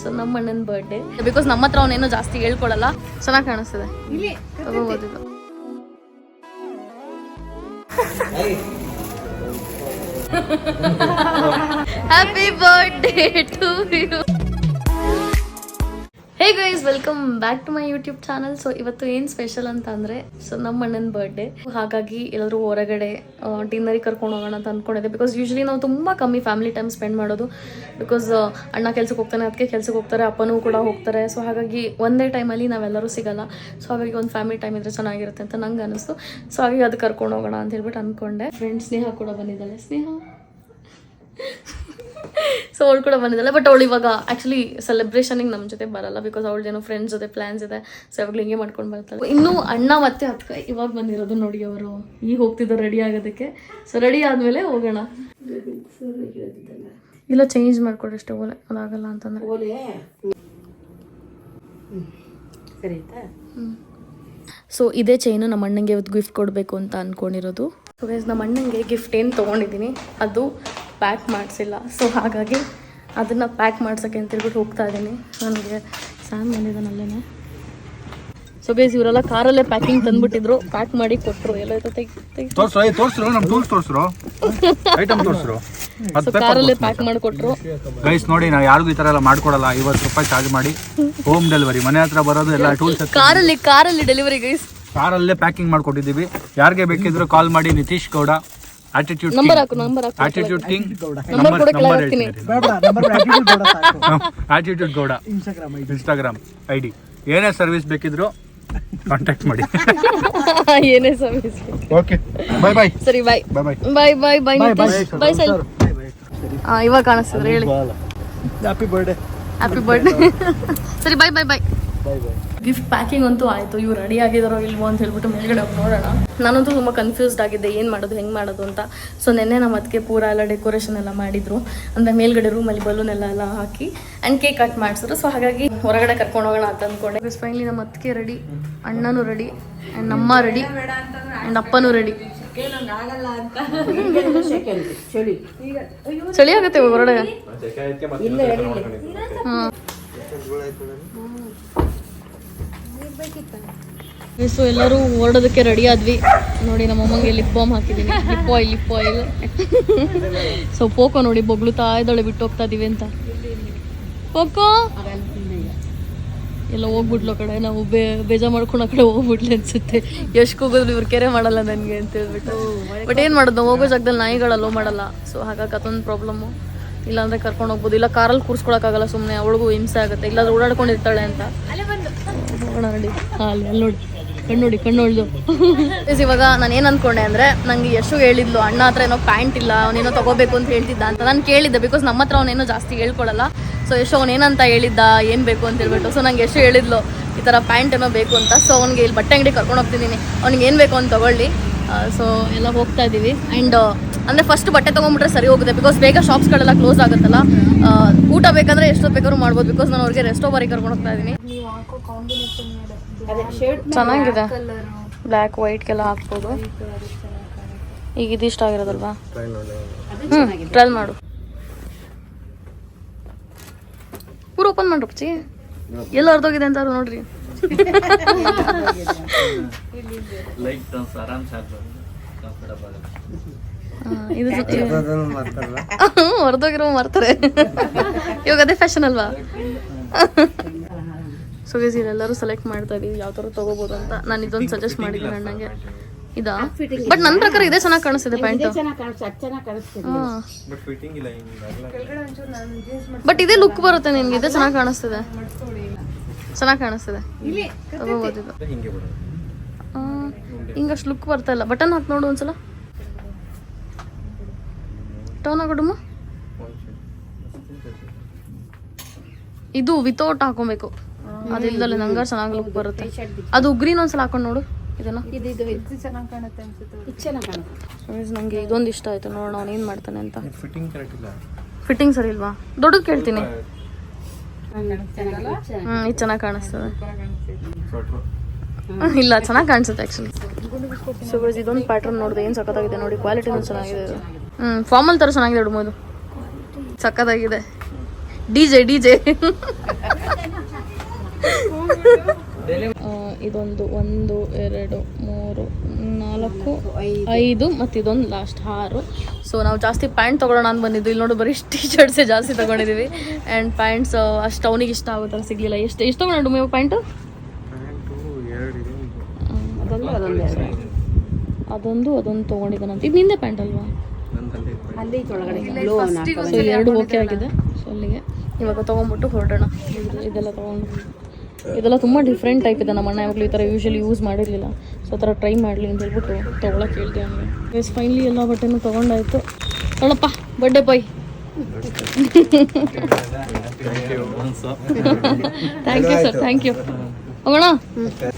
So ನಮ್ಮ ಅಣ್ಣನ birthday because ನಮ್ಮ ಹತ್ರ ಅವನೇನೋ ಜಾಸ್ತಿ ಹೇಳ್ಕೊಡಲ್ಲ. ಚೆನ್ನಾಗಿ ಕಾಣಿಸ್ತಿದೆ. ತಗೋಬೋದಿಲ್ಲ. Happy birthday to you. Hey guys, welcome back to my YouTube channel. So ಇವತ್ತು ಏನು ಸ್ಪೆಷಲ್ ಅಂತ ಅಂದರೆ, ಸೊ ನಮ್ಮ ಅಣ್ಣನ ಬರ್ಡೇ, ಹಾಗಾಗಿ ಎಲ್ಲರೂ ಹೊರಗಡೆ ಡಿನ್ನರಿಗೆ ಕರ್ಕೊಂಡು ಹೋಗೋಣ ಅಂತ ಅಂದ್ಕೊಂಡಿದ್ದೆ. ಬಿಕಾಸ್ ಯೂಶ್ವಲಿ ನಾವು ತುಂಬ ಕಮ್ಮಿ ಫ್ಯಾಮಿಲಿ ಟೈಮ್ ಸ್ಪೆಂಡ್ ಮಾಡೋದು. ಬಿಕಾಸ್ ಅಣ್ಣ ಕೆಲ್ಸಕ್ಕೆ ಹೋಗ್ತಾನೆ, ಅದಕ್ಕೆ ಕೆಲ್ಸಕ್ಕೆ ಹೋಗ್ತಾರೆ, ಅಪ್ಪನೂ ಕೂಡ ಹೋಗ್ತಾರೆ. ಸೊ ಹಾಗಾಗಿ ಒಂದೇ ಟೈಮಲ್ಲಿ ನಾವೆಲ್ಲರೂ ಸಿಗಲ್ಲ. ಸೊ ಹಾಗಾಗಿ ಒಂದು ಫ್ಯಾಮಿಲಿ ಟೈಮ್ ಇದ್ರೆ ಚೆನ್ನಾಗಿರುತ್ತೆ ಅಂತ ನಂಗೆ ಅನಿಸ್ತು. ಸೊ ಹಾಗಾಗಿ ಅದು ಕರ್ಕೊಂಡು ಹೋಗೋಣ ಅಂತ ಹೇಳ್ಬಿಟ್ಟು ಅಂದ್ಕೊಂಡೆ. ಫ್ರೆಂಡ್ ಸ್ನೇಹ ಕೂಡ ಬಂದಿದ್ದಾಳೆ. ಸ್ನೇಹ ಸೊ ಅವಳು ಕೂಡ ಬಂದಿದ್ದಾಳೆ. ಬಟ್ ಅವಳು ಇವಾಗ ಆ್ಯಕ್ಚುಲಿ ಸೆಲೆಬ್ರೇಷನಿಗೆ ನಮ್ಮ ಜೊತೆ ಬರಲ್ಲ. ಬಿಕಾಸ್ ಅವಳದೇನೋ ಫ್ರೆಂಡ್ಸ್ ಜೊತೆ ಪ್ಲ್ಯಾನ್ಸ್ ಇದೆ. ಸೊ ಯಾವಾಗಲೂ ಹಿಂಗೆ ಮಾಡ್ಕೊಂಡು ಬರ್ತಾಳೆ. ಇನ್ನೂ ಅಣ್ಣ ಮತ್ತೆ ಅಕ್ಕ ಇವಾಗ ಬಂದಿರೋದು ನೋಡಿ. ಅವರು ಈಗ ಹೋಗ್ತಿದ್ದಾರೆ ರೆಡಿ ಆಗೋದಕ್ಕೆ. ಸೊ ರೆಡಿ ಆದಮೇಲೆ ಹೋಗೋಣ. ಇಲ್ಲ ಚೇಂಜ್ ಮಾಡಿಕೊಡಿ ಅಷ್ಟೇ. ಓಲೆ ಅದಾಗಲ್ಲ ಅಂತಂದ್ರೆ. ಸೊ ಇದೇ ಚೈನು ನಮ್ಮ ಅಣ್ಣಂಗೆ ಇವತ್ತು ಗಿಫ್ಟ್ ಕೊಡಬೇಕು ಅಂತ ಅಂದ್ಕೊಂಡಿರೋದು. ಸೊ ಗೈಸ್, ನಮ್ಮ ಅಣ್ಣಂಗೆ ಗಿಫ್ಟ್ ಏನು ತೊಗೊಂಡಿದ್ದೀನಿ ಅದು ಪ್ಯಾಕ್ ಮಾಡಿಸಿಲ್ಲ. ಸೊ ಹಾಗಾಗಿ ಅದನ್ನು ಪ್ಯಾಕ್ ಮಾಡ್ಸೋಕ್ಕೆ ಅಂತ ಹೇಳ್ಬಿಟ್ಟು ಹೋಗ್ತಾ ಇದ್ದೀನಿ. ನನಗೆ ಸ್ಯಾಮ್ ಬಂದಿದ್ದಾನಲ್ಲೇ. ಸೊ ಗೈಸ್, ಇವರೆಲ್ಲ ಕಾರಲ್ಲೇ ಪ್ಯಾಕಿಂಗ್ ತಂದ್ಬಿಟ್ಟಿದ್ರು, ಪ್ಯಾಕ್ ಮಾಡಿ ಕೊಟ್ಟರು. ಎಲ್ಲ ಕಾರಲ್ಲೇ ಪ್ಯಾಕ್ ಮಾಡಿಕೊಟ್ರು. ಗೈಸ್ ನೋಡಿ, ನಾವು ಯಾರಿಗೂ ಈ ತರ ಎಲ್ಲ ಮಾಡ್ಕೊಡಲ್ಲ. 50 ರೂಪಾಯಿ ಚಾರ್ಜ್ ಮಾಡಿ ಹೋಮ್ ಡೆಲಿವರಿ, ಮನೆ ಹತ್ರ ಬರೋದು ಎಲ್ಲ ಟೂಲ್ಸ್ ಕಾರಲ್ಲಿ ಡೆಲಿವರಿ. ಗೈಸ್ ಕಾರಲ್ಲೇ ಪ್ಯಾಕಿಂಗ್ ಮಾಡ್ಕೊಟ್ಟಿದ್ದೀವಿ. ಯಾರಿಗೆ ಬೇಕಿದ್ರು ಕಾಲ್ ಮಾಡಿ. Nitish Gowda, attitude king, attitude Gowda Instagram ID. ಏನೇ ಸರ್ವಿಸ್ ಬೇಕಿದ್ರು ಕಾಂಟ್ಯಾಕ್ಟ್ ಮಾಡಿ. ಏನೇ ಸರ್ವಿಸ್. Okay, bye bye. ಸರಿ, bye bye bye bye bye Nitish. Bye ಸಲ್. ಇವಾಗ ಕಾಣಿಸ್ತಿದ್ರೆ ಹೇಳಿ. Happy birthday. Happy birthday. ಸರಿ, bye bye bye. Gift packing ಅಂತೂ ಆಯಿತು. ಇವ್ರು ರೆಡಿ ಆಗಿದಾರೋ ಇಲ್ವೋ ಅಂತ ಹೇಳ್ಬಿಟ್ಟು ಮೇಲ್ಗಡೆ ಹೋಗಿ ನೋಡೋಣ. ನಾನಂತೂ ತುಂಬ ಕನ್ಫ್ಯೂಸ್ಡ್ ಆಗಿದ್ದೆ, ಏನು ಮಾಡೋದು, ಹೆಂಗೆ ಮಾಡೋದು ಅಂತ. ಸೊ ನೆನ್ನೆ ನಮ್ಮ ಅದಕ್ಕೆ ಪೂರ ಎಲ್ಲ ಡೆಕೋರೇಷನ್ ಎಲ್ಲ ಮಾಡಿದ್ರು. ಅಂದರೆ ಮೇಲ್ಗಡೆ ರೂಮಲ್ಲಿ ಬಲೂನ್ ಎಲ್ಲ ಹಾಕಿ ಆ್ಯಂಡ್ ಕೇಕ್ ಕಟ್ ಮಾಡಿಸಿದ್ರು. ಸೊ ಹಾಗಾಗಿ ಹೊರಗಡೆ ಕರ್ಕೊಂಡು ಹೋಗೋಣ ಅಂತ ಅಂದ್ಕೊಂಡೆ. ಫೈನಲಿ ನಮ್ಮ ಅದಕ್ಕೆ ರೆಡಿ, ಅಣ್ಣನೂ ರೆಡಿ, ಆ್ಯಂಡ್ ನಮ್ಮ ರೆಡಿ, ಆ್ಯಂಡ್ ಅಪ್ಪನೂ ರೆಡಿ. ಚಳಿ ಆಗುತ್ತೆ ಹೊರಗಡೆ. ಹಾಂ, ಸೊ ಎಲ್ಲರೂ ಹೊರಡೋದಕ್ಕೆ ರೆಡಿ ಆದ್ವಿ. ನೋಡಿ, ನಮ್ಮ ಅಮ್ಮಂಗೆ ಲಿಪ್ ಬಾಮ್ ಹಾಕಿದ್ದೀನಿ. Lip oil. ಸೊ ಪೋಕೋ ನೋಡಿ ಬೊಗ್ಳುತ್ತಾ ಇದ್ದಾಳೆ, ಬಿಟ್ಟು ಹೋಗ್ತಾ ಇದೀವಿ ಅಂತ. ಪೋಕೋ ಎಲ್ಲ ಹೋಗ್ಬಿಟ್ಲು ಆ ಕಡೆ. ನಾವು ಬೇಜಾರು ಮಾಡ್ಕೊಂಡು ಆ ಕಡೆ ಹೋಗ್ಬಿಟ್ಲಿ ಅನ್ಸುತ್ತೆ. ಎಷ್ಟು ಹೋಗೋದ್ರು ಇವ್ರು ಕೆರೆ ಮಾಡಲ್ಲ ನನಗೆ ಅಂತ ಹೇಳ್ಬಿಟ್ಟು. ಬಟ್ ಏನು ಮಾಡೋದು, ನಾವು ಹೋಗೋ ಜಾಗದಲ್ಲಿ ನಾಯಿಗಳು ಅಲೋ ಮಾಡಲ್ಲ. ಸೊ ಹಾಗಾಗಿ ಅದೊಂದು ಪ್ರಾಬ್ಲಮ್ಮು. ಇಲ್ಲಾಂದರೆ ಕರ್ಕೊಂಡು ಹೋಗ್ಬೋದು. ಇಲ್ಲ ಕಾರಲ್ಲಿ ಕೂರಿಸ್ಕೊಳಕ್ಕಾಗಲ್ಲ, ಸುಮ್ಮನೆ ಅವಳಿಗೂ ಹಿಂಸೆ ಆಗುತ್ತೆ. ಇಲ್ಲಾಂದ್ರೆ ಓಡಾಡ್ಕೊಂಡಿರ್ತಾಳೆ ಅಂತ. ಹೋಗೋಣ ನೋಡಿ. ಅಲ್ಲಿ ನೋಡಿ ಕಣ್ಣೊಳ್ದು. ಇವಾಗ ನಾನು ಏನು ಅಂದ್ಕೊಂಡೆ ಅಂದರೆ, ನನಗೆ ಯಶು ಹೇಳಿದ್ಲು ಅಣ್ಣ ಹತ್ರ ಏನೋ ಪ್ಯಾಂಟ್ ಇಲ್ಲ, ಅವನೇನೋ ತೊಗೋಬೇಕು ಅಂತ ಹೇಳ್ತಿದ್ದ ಅಂತ. ನಾನು ಕೇಳಿದ್ದೆ, ಬಿಕಾಸ್ ನಮ್ಮ ಹತ್ರ ಅವನೇನೋ ಜಾಸ್ತಿ ಹೇಳ್ಕೊಡಲ್ಲ. ಸೊ ಯಶು ಅವನೇನಂತ ಹೇಳಿದ್ದ ಏನು ಬೇಕು ಅಂತ ಹೇಳ್ಬಿಟ್ಟು. ಸೊ ನಂಗೆ ಯಶು ಹೇಳಿದ್ಲು ಈ ಥರ ಪ್ಯಾಂಟ್ ಏನೋ ಬೇಕು ಅಂತ. ಸೊ ಅವ್ನಿಗೆ ಇಲ್ಲಿ ಬಟ್ಟೆ ಅಂಗಡಿ ಕರ್ಕೊಂಡು ಹೋಗ್ತಿದ್ದೀನಿ, ಅವ್ನಿಗೆ ಏನು ಬೇಕು ಅಂತ ತೊಗೊಳ್ಳಿ. ಸೊ ಎಲ್ಲ ಹೋಗ್ತಾ ಇದ್ದೀವಿ. ಆ್ಯಂಡ್ ಅಂದರೆ ಫಸ್ಟ್ ಬಟ್ಟೆ ತೊಗೊಂಡ್ಬಿಟ್ರೆ ಸರಿ ಹೋಗುತ್ತೆ. ಬಿಕಾಸ್ ಬೇಗ ಶಾಪ್ಸ್ಗಳೆಲ್ಲ ಕ್ಲೋಸ್ ಆಗುತ್ತಲ್ಲ. ಊಟ ಬೇಕಂದರೆ ಎಷ್ಟೊತ್ತು ಬೇಕಾದ್ರೂ ಮಾಡ್ಬೋದು. ಬಿಕಾಸ್ ನಾನು ಅವ್ರಿಗೆ ರೆಸ್ಟೋಬರಿಗೆ ಕರ್ಕೊಂಡು ಹೋಗ್ತಾ ಇದ್ದೀನಿ. ಚೆನ್ನಾಗಿದೆ, ಬ್ಲ್ಯಾಕ್ ವೈಟ್ಗೆಲ್ಲ ಹಾಕ್ಬೋದು. ಈಗ ಇದಿಷ್ಟ ಆಗಿರೋದಲ್ವಾ? ಟ್ರೈ ಮಾಡು. ಪೂರ ಓಪನ್ ಮಾಡ್ರಿ ಪಚ್ಚಿ. ಎಲ್ಲ ಅರ್ಧೋಗಿದೆ ಅಂತ ನೋಡ್ರಿ. ಹೊರದೋಗಿರೋ ಮಾರ್ತಾರೆ. ಇವಾಗ ಅದೇ ಫ್ಯಾಷನ್ ಅಲ್ವಾ? ಸೊ ಗೈಸ್, ಎಲ್ಲರೂ ಸೆಲೆಕ್ಟ್ ಮಾಡ್ತಾ ಇದೀವಿ ಯಾವ ಥರ ತೊಗೋಬೋದು ಅಂತ. ನಾನು ಇದೊಂದು ಸಜೆಸ್ಟ್ ಮಾಡಿದ್ದೀನಿ ಅಣ್ಣಂಗೆ. ಇದಾ? ಬಟ್ ನನ್ನ ಪ್ರಕಾರ ಇದೇ ಚೆನ್ನಾಗಿ ಕಾಣಿಸ್ತಿದೆ ಪ್ಯಾಂಟು. ಬಟ್ ಇದೇ ಲುಕ್ ಬರುತ್ತೆ ನಿನ್ಗೆ. ಇದೇ ಚೆನ್ನಾಗಿ ಕಾಣಿಸ್ತಿದೆ. ತಗೋಬೋದು ಇದು. ಹಿಂಗಷ್ಟು ಲುಕ್ ಬರ್ತಾ ಇಲ್ಲ. ಬಟನ್ ಹಾಕಿ ನೋಡು ಒಂದ್ಸಲ. ಟರ್ನ್ ಆಗೋಡಮ್ಮ. ಇದು ವಿತೌಟ್ ಹಾಕೊಬೇಕು. ಅದಿಲ್ದಲ್ಲ ನಂಗೆ ಚೆನ್ನಾಗಿ ಲುಕ್ ಬರುತ್ತೆ. ಅದು ಗ್ರೀನ್ ಒಂದ್ಸಲ ಹಾಕೊಂಡು ನೋಡು. ಇದನ್ನ ನಂಗೆ ಇದೊಂದು ಇಷ್ಟ ಆಯ್ತು. ನೋಡೋಣ ಅವ್ನು ಏನು ಮಾಡ್ತಾನೆ ಅಂತ. ಫಿಟ್ಟಿಂಗ್ ಸರಿ ಇಲ್ವಾ? ದೊಡ್ಡದು ಕೇಳ್ತೀನಿ. ಇದು ಚೆನ್ನಾಗಿ ಕಾಣಿಸ್ತದೆ. ಇಲ್ಲ, ಚೆನ್ನಾಗಿ ಕಾಣಿಸುತ್ತೆ ಆ್ಯಕ್ಚುಲಿ. ಸೊ ಇದೊಂದು ಪ್ಯಾಟರ್ನ್ ನೋಡಿದೆ, ಏನು ಸಖತ್ತಾಗಿದೆ ನೋಡಿ. ಕ್ವಾಲಿಟಿನೂ ಚೆನ್ನಾಗಿದೆ. ಇದು ಫಾರ್ಮಲ್ ಥರ ಚೆನ್ನಾಗಿದೆ. ಇದು ಸಖತ್ತಾಗಿದೆ. ಡಿ ಜೆ ಇದೊಂದು 1 2 3 4 5 ಮತ್ತು ಇದೊಂದು ಲಾಸ್ಟ್ 6. ಸೊ ನಾವು ಜಾಸ್ತಿ ಪ್ಯಾಂಟ್ ತೊಗೊಳ್ಳೋಣ ಅಂತ ಬಂದಿದ್ದು. ಇಲ್ಲಿ ನೋಡಿ ಬರೀ ಟೀ ಶರ್ಟ್ಸೇ ಜಾಸ್ತಿ ತೊಗೊಂಡಿದ್ದೀವಿ. ಆ್ಯಂಡ್ ಪ್ಯಾಂಟ್ಸ್ ಅಷ್ಟು ಅವನಿಗೆ ಇಷ್ಟ ಆಗೋ ಥರ ಸಿಗಲಿಲ್ಲ. ಎಷ್ಟು ತೊಗೊಂಡು ಮೇವು ಪ್ಯಾಂಟು? ಅದೊಂದು ತೊಗೊಂಡಿದ್ದಾನಂತ. ಇದು ನಿಂದೆ ಪ್ಯಾಂಟ್ ಅಲ್ವಾ? ಸೊ ಎರಡು ಓಕೆ ಆಗಿದೆ. ಸೊ ಅಲ್ಲಿಗೆ ಇವಾಗ ತೊಗೊಂಡ್ಬಿಟ್ಟು ಹೊರಡೋಣ. ಇದೆಲ್ಲ ತೊಗೊಂಡು ಇದೆಲ್ಲ ತುಂಬ ಡಿಫ್ರೆಂಟ್ ಟೈಪ್ ಇದೆ. ನಮ್ಮ ಅಣ್ಣ ಯಾವಾಗಲೂ ಈ ಥರ ಯೂಶ್ವಲಿ ಯೂಸ್ ಮಾಡಿರಲಿಲ್ಲ. ಸೊ ಆ ಥರ ಟ್ರೈ ಮಾಡಲಿ ಅಂತ ಹೇಳ್ಬಿಟ್ಟು ತೊಗೊಳಕ್ಕೆ ಹೇಳ್ದೆ ಅವನಿಗೆ. ಎಸ್ ಫೈನಲಿ ಎಲ್ಲ ಬಟ್ಟೆನೂ ತೊಗೊಂಡಾಯ್ತು. ನೋಡಪ್ಪ birthday boy. Thank you sir, thank you. ಹೋಗೋಣ.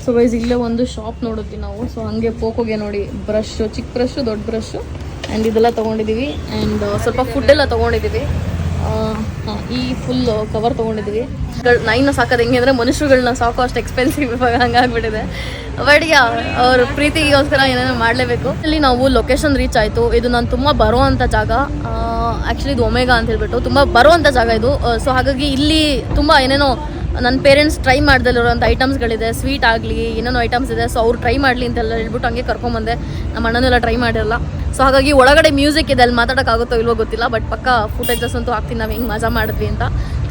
ಸೊ ವೈಸ್ ಇಲ್ಲೇ ಒಂದು ಶಾಪ್ ನೋಡುತ್ತೀವಿ ನಾವು. ಸೊ ಹಾಗೆ ಪೋಕೋಗೆ ನೋಡಿ ಬ್ರಷ್, ಚಿಕ್ಕ ಬ್ರಷ್, ದೊಡ್ಡ ಬ್ರಷ್ ಆ್ಯಂಡ್ ಇದೆಲ್ಲ ತೊಗೊಂಡಿದ್ದೀವಿ. ಆ್ಯಂಡ್ ಸ್ವಲ್ಪ ಫುಡ್ಡೆಲ್ಲ ತೊಗೊಂಡಿದ್ದೀವಿ. ಈ ಫುಲ್ ಕವರ್ ತೊಗೊಂಡಿದ್ದೀವಿ. ನಾಯಿನ ಸಾಕೋದು ಹೆಂಗೆ ಅಂದರೆ ಮನುಷ್ಯರುಗಳನ್ನ ಸಾಕೋ ಅಷ್ಟು ಎಕ್ಸ್ಪೆನ್ಸಿವ್ ಇವಾಗ ಹಂಗಾಗ್ಬಿಟ್ಟಿದೆ. ಬಟ್ ಅವ್ರ ಪ್ರೀತಿಗೋಸ್ಕರ ಏನೇನೋ ಮಾಡಲೇಬೇಕು. ಇಲ್ಲಿ ನಾವು ಲೊಕೇಶನ್ ರೀಚ್ ಆಯಿತು. ಇದು ನಾನು ತುಂಬ ಬರುವಂಥ ಜಾಗ. ಆ್ಯಕ್ಚುಲಿ ಇದು ಒಮೆಗಾ ಅಂತ ಹೇಳ್ಬಿಟ್ಟು ತುಂಬ ಬರುವಂಥ ಜಾಗ ಇದು. ಸೊ ಹಾಗಾಗಿ ಇಲ್ಲಿ ತುಂಬ ಏನೇನೋ ನನ್ನ ಪೇರೆಂಟ್ಸ್ ಟ್ರೈ ಮಾಡ್ದಲ್ಲಿರೋಂಥ ಐಟಮ್ಸ್ಗಳಿದೆ. ಸ್ವೀಟ್ ಆಗಲಿ ಏನೇನೋ ಐಟಮ್ಸ್ ಇದೆ. ಸೊ ಅವ್ರು ಟ್ರೈ ಮಾಡಲಿ ಅಂತೆಲ್ಲ ಹೇಳ್ಬಿಟ್ಟು ಹಂಗೆ ಕರ್ಕೊಂಬಂದೆ. ನಮ್ಮ ಅಣ್ಣನೆಲ್ಲ ಟ್ರೈ ಮಾಡಿರಲ್ಲ. ಸೊ ಹಾಗಾಗಿ ಒಳಗಡೆ ಮ್ಯೂಸಿಕ್ ಇದೆ. ಅಲ್ಲಿ ಮಾತಾಡೋಕ್ಕಾಗುತ್ತೋ ಇಲ್ವೋ ಗೊತ್ತಿಲ್ಲ. ಬಟ್ ಪಕ್ಕ ಫುಟೇಜಸ್ ಅಂತೂ ಹಾಕ್ತೀನಿ ನಾವು ಹಿಂಗೆ ಮಜಾ ಮಾಡಿದ್ವಿ ಅಂತ.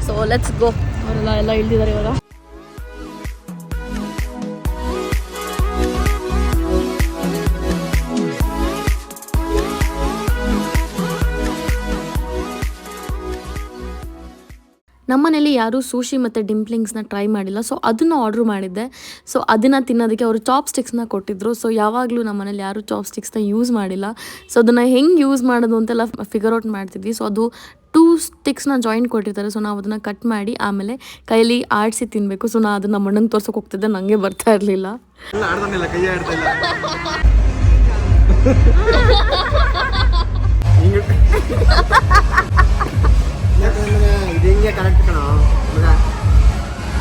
So let's go. ಅವರೆಲ್ಲ ಇಳ್ದಿದ್ದಾರೆ ಇವಾಗ. ನಮ್ಮನೇಲಿ ಯಾರೂ ಸೂಶಿ ಮತ್ತು ಡಿಂಪ್ಲಿಂಗ್ಸ್ನ ಟ್ರೈ ಮಾಡಿಲ್ಲ. ಸೊ ಅದನ್ನು ಆರ್ಡ್ರ್ ಮಾಡಿದ್ದೆ. ಸೊ ಅದನ್ನು ತಿನ್ನೋದಕ್ಕೆ ಅವರು ಚಾಪ್ ಸ್ಟಿಕ್ಸ್ನ ಕೊಟ್ಟಿದ್ದರು. ಸೊ ಯಾವಾಗಲೂ ನಮ್ಮನೇಲಿ ಯಾರೂ ಚಾಪ್ ಸ್ಟಿಕ್ಸ್ನ ಯೂಸ್ ಮಾಡಿಲ್ಲ. ಸೊ ಅದನ್ನು ಹೆಂಗೆ ಯೂಸ್ ಮಾಡೋದು ಅಂತೆಲ್ಲ ಫಿಗರ್ ಔಟ್ ಮಾಡ್ತಿದ್ವಿ. ಸೊ ಅದು 2 ಸ್ಟಿಕ್ಸ್ನ ಜಾಯಿಂಟ್ ಕೊಟ್ಟಿರ್ತಾರೆ. ಸೊ ನಾವು ಅದನ್ನು ಕಟ್ ಮಾಡಿ ಆಮೇಲೆ ಕೈಯಲ್ಲಿ ಆಡಿಸಿ ತಿನ್ನಬೇಕು. ಸೊ ನಾನು ಅದನ್ನು ನಮ್ಮ ಅಣ್ಣಂಗೆ ತೋರ್ಸೋಕೆ ಹೋಗ್ತಿದ್ದೆ, ನನಗೆ ಬರ್ತಾ ಇರಲಿಲ್ಲ.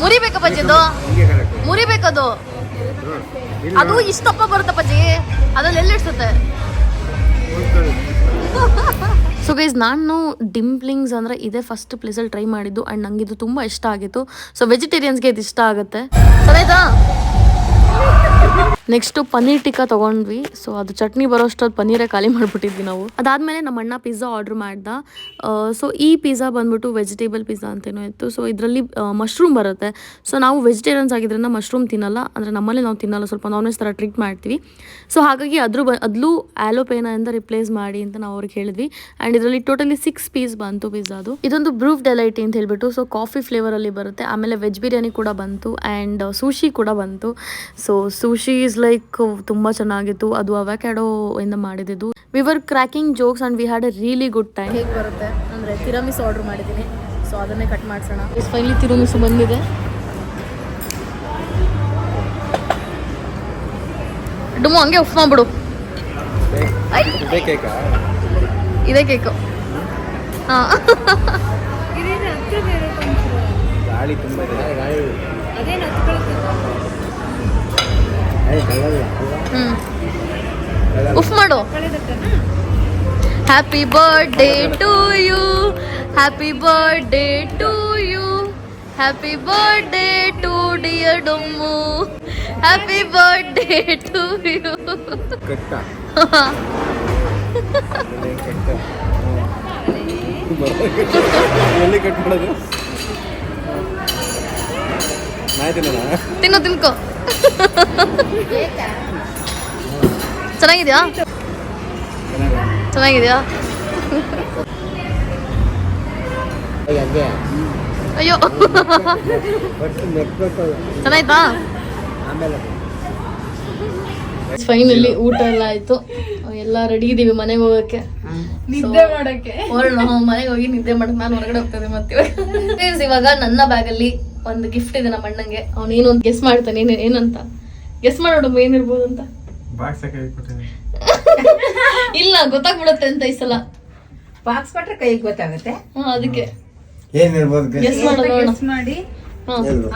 ಮುರಿಬೇಕಪ್ಪಾಜಿದು, ಮುರಿಬೇಕದು. ಅದು ಇಷ್ಟಪ್ಪ ಬರುತ್ತಪ್ಪಾಜಿ, ಅದ್ರಲ್ಲಿ ಎಲ್ಲಿ ಇಡ್ಸುತ್ತೆ. ಸೊ ಗೈಸ್, ನಾನು ಡಿಂಪ್ಲಿಂಗ್ಸ್ ಅಂದರೆ ಇದೇ ಫಸ್ಟ್ ಪ್ಲೇಸಲ್ಲಿ ಟ್ರೈ ಮಾಡಿದ್ದು. ಆ್ಯಂಡ್ ನಂಗೆ ಇದು ತುಂಬ ಇಷ್ಟ ಆಗಿತ್ತು. ಸೊ ವೆಜಿಟೇರಿಯನ್ಸ್ಗೆ ಇದು ಇಷ್ಟ ಆಗುತ್ತೆ. ಸರಿದಾ? ನೆಕ್ಸ್ಟು ಪನ್ನೀರ್ ಟಿಕ್ಕಾ ತೊಗೊಂಡ್ವಿ. ಸೊ ಅದು ಚಟ್ನಿ ಬರೋಷ್ಟೊತ್ತು ಪನ್ನೀರೇ ಖಾಲಿ ಮಾಡಿಬಿಟ್ಟಿದ್ವಿ ನಾವು. ಅದಾದಮೇಲೆ ನಮ್ಮ ಅಣ್ಣ ಪಿಜ್ಜಾ ಆರ್ಡ್ರ್ ಮಾಡ್ದ. ಸೊ ಈ ಪಿಜ್ಜಾ ಬಂದ್ಬಿಟ್ಟು ವೆಜಿಟೇಬಲ್ ಪಿಜ್ಜಾ ಅಂತೇನೋ ಇತ್ತು. ಸೊ ಇದರಲ್ಲಿ ಮಶ್ರೂಮ್ ಬರುತ್ತೆ. ಸೊ ನಾವು ವೆಜಿಟೇರಿಯನ್ಸ್ ಆಗಿದ್ದರಿಂದ ಮಶ್ರೂಮ್ ತಿನ್ನಲ್ಲ. ಅಂದರೆ ನಮ್ಮಲ್ಲಿ ನಾವು ತಿನ್ನಲ್ಲ, ಸ್ವಲ್ಪ ನಾನ್ ವೆಜ್ ಥರ ಟ್ರೀಟ್ ಮಾಡ್ತೀವಿ. ಸೊ ಹಾಗಾಗಿ ಅದ್ರೂ ಆ್ಯಲೋಪೇನಾಯಿಂದ ರಿಪ್ಲೇಸ್ ಮಾಡಿ ಅಂತ ನಾವು ಅವ್ರಿಗೆ ಹೇಳಿದ್ವಿ. ಆ್ಯಂಡ್ ಇದರಲ್ಲಿ ಟೋಟಲಿ 6 ಪೀಸ್ ಬಂತು ಪಿಜ್ಜಾದು. ಇದೊಂದು ಬ್ರೂಫ್ ಡೆಲೈಟ್ ಅಂತ ಹೇಳ್ಬಿಟ್ಟು, ಸೊ ಕಾಫಿ ಫ್ಲೇವರಲ್ಲಿ ಬರುತ್ತೆ. ಆಮೇಲೆ ವೆಜ್ ಬಿರಿಯಾನಿ ಕೂಡ ಬಂತು ಆ್ಯಂಡ್ ಸೂಶಿ ಕೂಡ ಬಂತು. ಸೊ ಸೂಶಿ ಈಸ್ ಲೈಕ್ ತುಂಬ ಚೆನ್ನಾಗಿತ್ತು. ಅದು ಅವಕ್ಯಾಡೋ ಇಂದ ಮಾಡಿದ್ದು. We were cracking jokes and we had A really good time. ಹೇಗೆ ಬರುತ್ತೆ ಅಂದರೆ ತಿರಾಮಿಸು ಆರ್ಡರ್ ಮಾಡಿದ್ದೀನಿ. ಸೊ ಅದನ್ನೇ ಕಟ್ ಮಾಡಿಸೋಣ. ಫೈನಲಿ ತಿರಾಮಿಸು ಬಂದಿದೆ. ಡುಮ್ಮು ಹಂಗೆ ಉಫ್ ಮಾಡ್ಬಿಡು. ಇದೇ ಕೇಕು. ಹಾಂ, ಉಫ್ ಮಾಡು. Happy birthday to you, happy birthday to you, happy birthday to dear ಡುಮ್ಮು, ಹ್ಯಾಪಿ ಬರ್ಡೇ ಟು ಯು. ತಿನ್ನು ತಿನ್ಕೋ. ಚೆನ್ನಾಗಿದ್ಯಾ? ಚೆನ್ನಾಗಿದ್ಯಾ? ಅಯ್ಯೋ, ಚೆನ್ನಾಯ್ತಾ? ಫೈನಲಿ ಊಟ ಎಲ್ಲ ಆಯ್ತು. ಎಲ್ಲ ರೆಡಿ ಇದೀವಿ ಮನೆಗೆ ಹೋಗಕ್ಕೆ, ನಿದ್ದೆ ಮಾಡಕ್ಕೆ. ಮನೆಗೆ ಹೋಗಿ ನಿದ್ದೆ ಮಾಡಕ್ ನಾನು ಹೊರಗಡೆ ಹೋಗ್ತದೆ ಮತ್ತೆ. ಇವಾಗ ನನ್ನ ಬ್ಯಾಗಲ್ಲಿ ಒಂದು ಗಿಫ್ಟ್ ಇದೆ ನಮ್ಮ ಅಣ್ಣಂಗೆ. ಅವನೇನು ಒಂದು ಗೆಸ್ ಮಾಡ್ತಾನೆ. ಏನಂತ ಗೆಸ್ ಮಾಡೋಣ ಏನಿರ್ಬೋದು ಅಂತ. ಇಲ್ಲ, ಗೊತ್ತಾಗ್ಬಿಡುತ್ತೆ ಅಂತ ಈ ಸಲ. ಬಾಕ್ಸ್ ಕೊಟ್ರೆ ಕೈಗೆ ಗೊತ್ತಾಗುತ್ತೆ. ಅದಕ್ಕೆ ಏನಿರ್ಬೋದು ಗೆಸ್ ಮಾಡೋಣ ಮಾಡಿ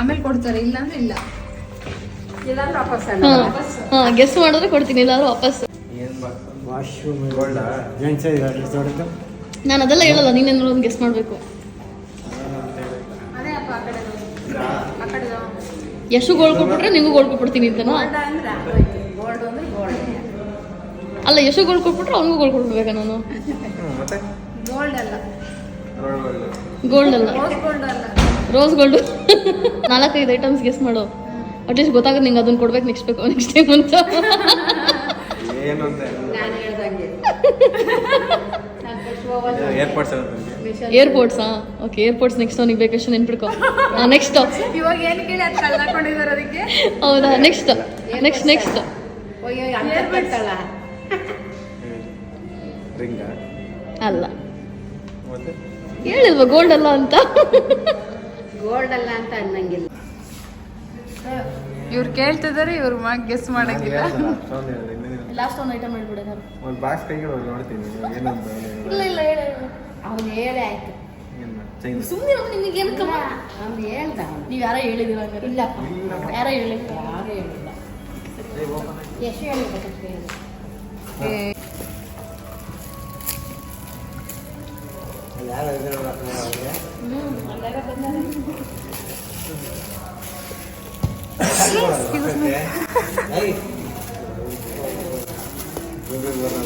ಆಮೇಲೆ ಕೊಡ್ತಾರೆ. ಇಲ್ಲ ಅಂದ್ರೆ ಇಲ್ಲ, ಇಲ್ಲಾಂದ್ರೆ ವಾಪಸ್. ಗೆಸ್ ಮಾಡಿದ್ರೆ ಕೊಡ್ತೀನಿ, ಇಲ್ಲಾಂದ್ರೆ ವಾಪಸ್. ನಾನು ಅದೆಲ್ಲ ಹೇಳಲ್ಲ, ನೀನೇನಾದ್ರು ಒಂದು ಗೆಸ್ ಮಾಡ್ಬೇಕು. ಎಷ್ಟು ಗೋಲ್ಡ್ ಕೊಟ್ಬಿಟ್ರೆ ನಿಂಗೂ ಗೋಲ್ಡ್ ಕೊಟ್ಬಿಡ್ತೀನಿ ಅಂತನಾ? ಗೋಲ್ಡ್ ಅಂದ್ರೆ ಗೋಲ್ಡ್. ಅಲ್ಲ, ಎಷ್ಟು ಗೋಲ್ಡ್ ಕೊಟ್ಬಿಟ್ರೆ ಅವ್ನಿಗೂ ಗೋಲ್ಡ್ ಕೊಡ್ಬೇಕಾ ನಾನು? ಗೋಲ್ಡ್ ಅಲ್ಲ, ಗೋಲ್ಡ್ ಅಲ್ಲ, ರೋಸ್ ಗೋಲ್ಡ್ ಅಲ್ಲ. Rose gold. 4-5 ಐಟಮ್ಸ್ ಗೆಸ್ ಮಾಡು. ಅಟ್ಲೀಸ್ಟ್ ಗೊತ್ತಾಗುತ್ತೆ ನಿಂಗೆ ಅದನ್ನ ಕೊಡ್ಬೇಕು ನೆಕ್ಸ್ಟ್ ಟೈಮ್ ಅಂತ. ನಾನು ಹೇಳ್ದಂಗೆ ಏರ್ಪೋರ್ಟ್ಸಾ? ಓಕೆ, ಏರ್ಪೋರ್ಟ್ಸ್ ನೆಕ್ಸ್ಟ್ ಅವ್ನಿಗೆ ಬೇಕಷ್ಟು ನೆನ್ಪಿಡ್ಕೊ. ನೆಕ್ಸ್ಟ್ ಇವಾಗ ಏನು ಕೇಳಿ ಅದು ಕಳ್ಕೊಂಡಿದ್ದಾರೆ ಅದಕ್ಕೆ. ಹೌದಾ? ನೆಕ್ಸ್ಟ್ ಅಲ್ಲ, ಹೇಳಿಲ್ವಾ ಗೋಲ್ಡ್ ಅಲ್ಲ ಅಂತ? ಗೋಲ್ಡ್ ಅಲ್ಲ ಅಂತ ಅನ್ನಂಗಿಲ್ಲ. ಇವ್ರು ಕೇಳ್ತಿದಾರೆ, ಇವ್ರ ಮಾಗ್ ಗೆಸ್ ಮಾಡಂಗಿಲ್ಲ. ಲಾಸ್ಟ್ ಒಂದು ಐಟಮ್ ಹೇಳ್ಬಿಡ. ಒಂದು ಬಾಕ್ಸ್ ಕೈಗೆ ನೋಡ್ತೀನಿ ಏನಂತ. ಇಲ್ಲ ಇಲ್ಲ, ಹೇಳ. ಅವ್ನು ಹೇಳೇ ಆಯ್ತು. ಸುಮ್ಮನೆ ನಿಮಗೆ ಏನು ಕಮ್ಮ. ಅವ್ನು ಹೇಳ್ದ. ನೀವು ಯಾರೋ ಹೇಳಿದಿರ? ಇಲ್ಲಪ್ಪ, ಯಾರೋ ಹೇಳಿಲ್ಲ. ಯಾರು ಹೇಳಿಲ್ಲ. ಎಷ್ಟು ಹೇಳ್ಬೇಕಂತ ಹೇಳಿ.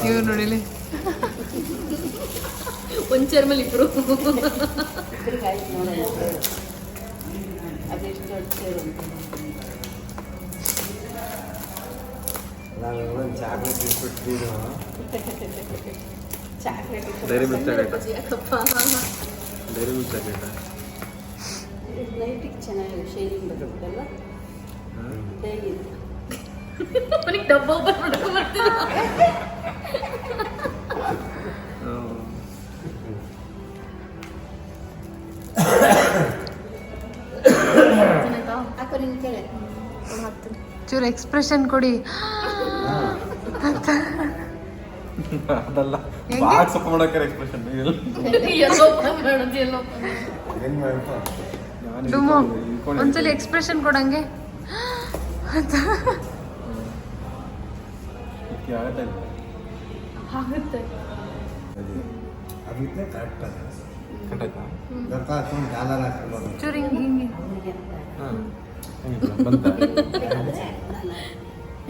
ಇವ್ರು ನೋಡಿಲಿ, ಒಂದು ಚೇರ್ ಮೇಲೆ ಇಬ್ರು. ಅದೆಷ್ಟು ಚಾಕ್ಲೇಟ್ ಡೈರಿ ಮಿಲ್ಕ್ ಚಾಕ್ಲೇಟ್ ಲೈಟಿಗೆ ಚೆನ್ನಾಗಿ ಶೇರಿಂಗ್ ಬರುತ್ತಲ್ಲ. ಡೈರಿ ಅವನಿಗೆ ಡಬ್ಬ ಓಪನ್ ಮಾಡ್ಕೊಂಡು ಬರ್ತೀನಿ. ಹಾಕೋ ನಿನ್ ಕೇಳಿ. ಚೂರು ಎಕ್ಸ್ಪ್ರೆಷನ್ ಕೊಡಿ. ಅದಲ್ಲ, ಬಾಕ್ಸ್ ಓಪನ್ ಮಾಡೋಕೆ ಎಕ್ಸ್ಪ್ರೆಷನ್ ಡುಮೋ ಒಂದ್ಸಲಿ ಎಕ್ಸ್ಪ್ರೆಷನ್ ಕೊಡಂಗೆ. ಆಗುತ್ತೆ. ಚೂರು ಹಿಂಗೆ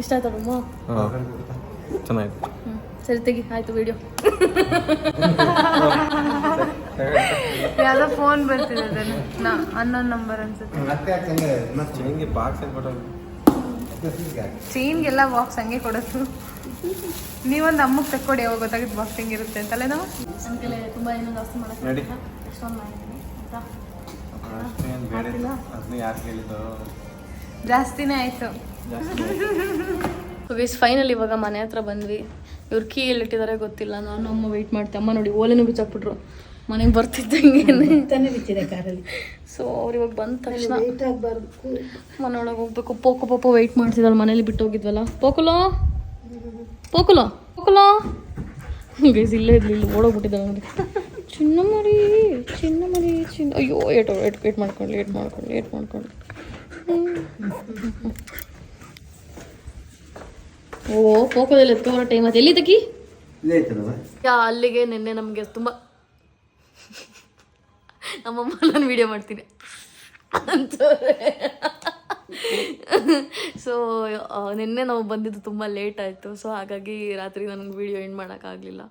ಇಷ್ಟ ಆಯ್ತಾ ಡುಮೋ? ಚೆನ್ನಾಗಿತ್ತು. ಸರಿ ತೆಗಿ, ಆಯ್ತು ವಿಡಿಯೋ. ಯಾವ್ದೋ ಫೋನ್ ಬರ್ತಿದೆ, ಅದನ್ನು ಅನ್ನೋನ್ ನಂಬರ್ ಅನ್ಸುತ್ತೆ. ಚೈನ್ಗೆಲ್ಲ ಬಾಕ್ಸ್ ಹಂಗೆ ಕೊಡೋದು. ನೀವೊಂದು ಅಮ್ಮಕ್ಕೆ ತಕ್ಕೊಡಿ, ಯಾವಾಗ ಗೊತ್ತಾಗುತ್ತೆ ಬಾಕ್ಸ್ ಹೆಂಗಿರುತ್ತೆ ಅಂತಲೇ. ನಾವು ನನ್ನ ಕೈಲಿ ತುಂಬ ಏನೋ ಜಾಸ್ತಿ ಮಾಡೋಕ್ಕೆ ಎಷ್ಟೊಂದು ಮಾಡಿದ್ದೀನಿ ಆಯ್ತಾ? ಜಾಸ್ತಿನೇ ಆಯ್ತು. ಗೈಸ್ ಫೈನಲ್ ಇವಾಗ ಮನೆ ಹತ್ರ ಬಂದ್ವಿ. ಇವ್ರು ಕೀ ಎಲ್ಲಿಟ್ಟಿದ್ದಾರೆ ಗೊತ್ತಿಲ್ಲ. ನಾನು ಅಮ್ಮ ವೆಯ್ಟ್ ಮಾಡ್ತೆ. ಅಮ್ಮ ನೋಡಿ ಓಲೆನೂ ಬಿಚ್ಚಾಕ್ಬಿಟ್ರು ಮನೆಗೆ ಬರ್ತಿದ್ದಂಗೆ ಬಿಚ್ಚಿದೆ ಕಾರಲ್ಲಿ. ಸೊ ಅವ್ರು ಇವಾಗ ಬಂದ ತಕ್ಷಣ ಮನೆಯೊಳಗೆ ಹೋಗ್ಬೇಕು. ಪೋಕೋ ವೆಯ್ಟ್ ಮಾಡ್ತಿದ್ದಲ್ಲ, ಮನೇಲಿ ಬಿಟ್ಟು ಹೋಗಿದ್ವಲ್ಲ. ಪೋಕುಲೋ ಗೈಸ್ ಇಲ್ಲೇ ಇದ್ಲಿ, ಇಲ್ಲಿ ಓಡೋಗ್ಬಿಟ್ಟಿದ್ದಾಳೆ ನೋಡಿ. ಚಿನ್ನ ಮರಿ. ಅಯ್ಯೋ ಏಟ್ ಮಾಡ್ಕೊಂಡು ಓ ಪೋಕೋದಲ್ಲಿ ಎತ್ಕೊಬರೋ ಟೈಮ್ ಅದು. ಎಲ್ಲಿ ತಗಿ ಅಲ್ಲಿಗೆ ನಿನ್ನೆ ನಮಗೆ ತುಂಬ ನಮ್ಮಮ್ಮ ನಾನು ವಿಡಿಯೋ ಮಾಡ್ತೀನಿ ಅಂತವ್ರೆ. ಸೊ ನಿನ್ನೆ ನಾವು ಬಂದಿದ್ದು ತುಂಬ ಲೇಟ್ ಆಯಿತು. ಸೊ ಹಾಗಾಗಿ ರಾತ್ರಿ ನನಗೆ ವಿಡಿಯೋ ಎಂಡ್ ಮಾಡೋಕ್ಕಾಗಲಿಲ್ಲ.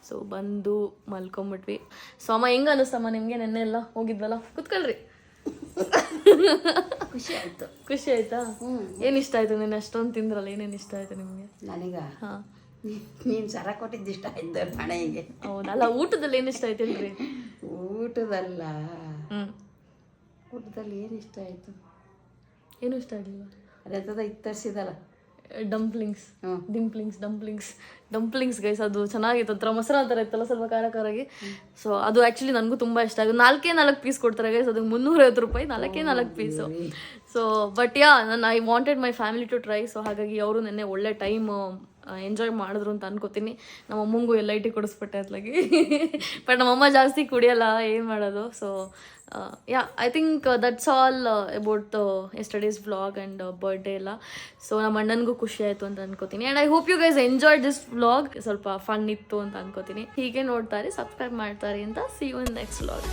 ಸೊ ಬಂದು ಮಲ್ಕೊಂಬಿಟ್ವಿ. ಸೊ ಅಮ್ಮ ಹೆಂಗೆ ಅನ್ನಿಸ್ತಮ್ಮ ನಿಮಗೆ? ನೆನ್ನೆ ಎಲ್ಲ ಹೋಗಿದ್ವಲ್ಲ, ಕುತ್ಕೊಳ್ರಿ. ಖುಷಿ ಆಯ್ತಾ? ಏನು ಇಷ್ಟ ಆಯ್ತು ನಿನ್ನೆ? ಅಷ್ಟೊಂದು ತಿಂದ್ರಲ್ಲ, ಏನೇನು ಇಷ್ಟ ಆಯ್ತು ನಿಮಗೆ? ನನಗ ಹಾಂ, ನೀನು ಸರ ಕೊಟ್ಟಿದ್ದು ಇಷ್ಟ ಆಯ್ತು ಮನೆಗೆ. ಹೌದಲ್ಲ, ಊಟದಲ್ಲಿ ಏನು ಇಷ್ಟ ಆಯ್ತೇನ್ರಿ? ಊಟದಲ್ಲ, ಊಟದಲ್ಲಿ ಏನು ಇಷ್ಟ ಆಯ್ತು? ಏನು ಇಷ್ಟ ಆಗಲಿಲ್ಲ? ಅದಂತದ ಇತ್ತರಿಸಿದಲ್ಲ ಡಂಪ್ಲಿಂಗ್ಸ್ ಗೈಸ್. ಅದು ಚೆನ್ನಾಗಿತ್ತು, ಒಂಥರ ಮೊಸರು ಥರ ಇತ್ತಲ್ಲ, ಸ್ವಲ್ಪ ಖಾರಾಗಿ. ಸೊ ಅದು ಆ್ಯಕ್ಚುಲಿ ನನಗೂ ತುಂಬ ಇಷ್ಟ ಆಗುತ್ತೆ. 4 ಪೀಸ್ ಕೊಡ್ತಾರೆ ಗೈಸ್, ಅದಕ್ಕೆ 350 ರೂಪಾಯಿ 4 piece. So but I wanted my family to try. So ಹಾಗಾಗಿ ಅವರು ನೆನ್ನೆ ಒಳ್ಳೆ ಟೈಮ್ ಎಂಜಾಯ್ ಮಾಡಿದ್ರು ಅಂತ ಅನ್ಕೋತೀನಿ. ನಮ್ಮ ಅಮ್ಮಂಗೂ ಎಲ್ಲ ಐಟಿ ಕೊಡಿಸ್ಬಿಟ್ಟೆ ಅತ್ಲಾಗಿ. ಬಟ್ ನಮ್ಮಮ್ಮ ಜಾಸ್ತಿ ಕುಡಿಯಲ್ಲ, ಏನು ಮಾಡೋದು. So I think that's all about yesterday's vlog and birthday ಎಲ್ಲ. ಸೊ ನಮ್ಮ ಅಣ್ಣನಿಗೂ ಖುಷಿ ಆಯಿತು ಅಂತ ಅನ್ಕೋತೀನಿ. And I hope you guys enjoy this vlog. ಸ್ವಲ್ಪ ಫನ್ ಇತ್ತು ಅಂತ ಅನ್ಕೋತೀನಿ. ಹೀಗೆ ನೋಡ್ತಾರೆ, ಸಬ್ಸ್ಕ್ರೈಬ್ ಮಾಡ್ತಾರೆ ಅಂತ. See you in next vlog.